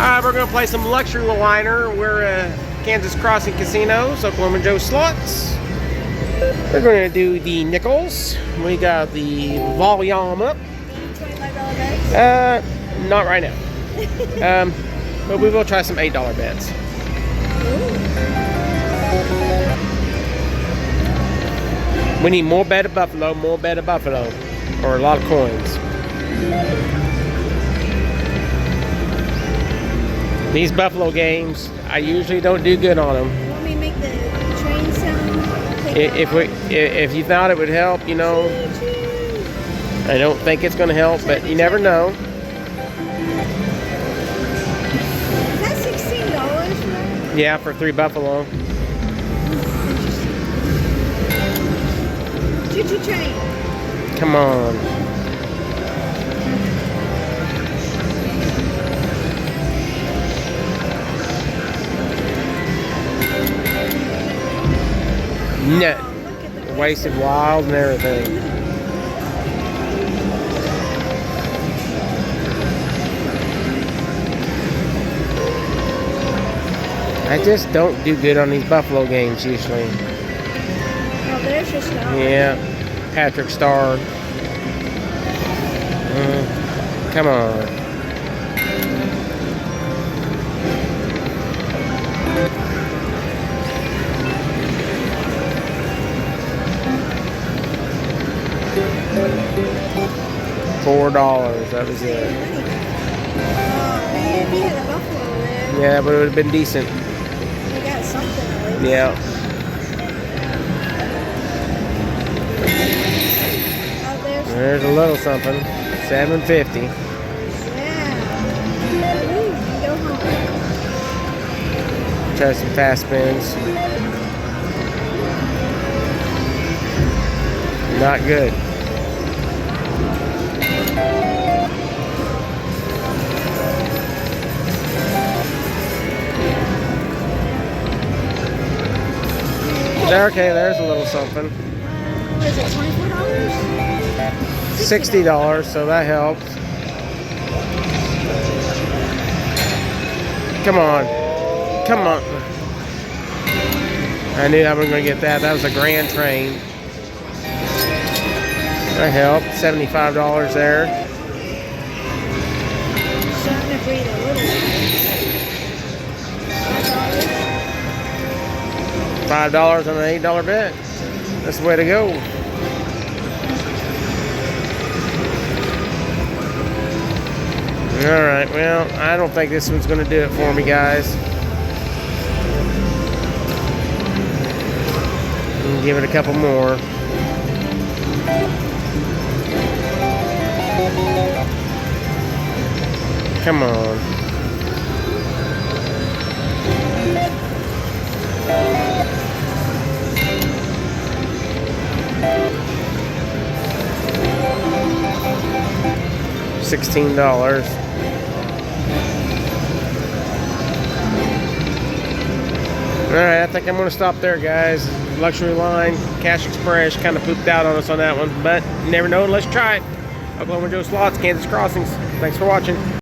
Alright, we're going to play some luxury liner. We're Kansas Crossing Casinos, Oklahoma Joe Slots. We're going to do the nickels. We got the volume up. Not right now. But we will try some $8 bets. We need more bet of Buffalo, or a lot of coins. These Buffalo games, I usually don't do good on them. You want me to make the train sound? If you thought it would help, you know, I don't think it's going to help, but you never know. Is that $16? Yeah, for 3 Buffalo. Choo-choo train. Come on. No. Wasted wild and everything. I just don't do good on these Buffalo games usually. Oh, there's your star. Yeah, Patrick Star. Come on. $4, that was it. Oh, man, if you had a Buffalo there. Yeah, but it would have been decent. You got something at least. Yeah. Oh, There's a little something. $7.50. Yeah. Ooh, go home. Try some fast spins. Not good. Okay, there's a little something. What is it, $24? $60, so that helps. Come on. Come on. I knew I wasn't going to get that. That was a grand train. That helped. $75 there. Starting to breathe a little bit. $5 on an $8 bet. That's the way to go. Alright, well, I don't think this one's going to do it for me, guys. Give it a couple more. Come on. $16. Alright, I think I'm going to stop there, guys. Luxury line, Cash Express kind of pooped out on us on that one, but you never know unless you try it. Oklahoma Joe Slots, Kansas Crossings. Thanks for watching.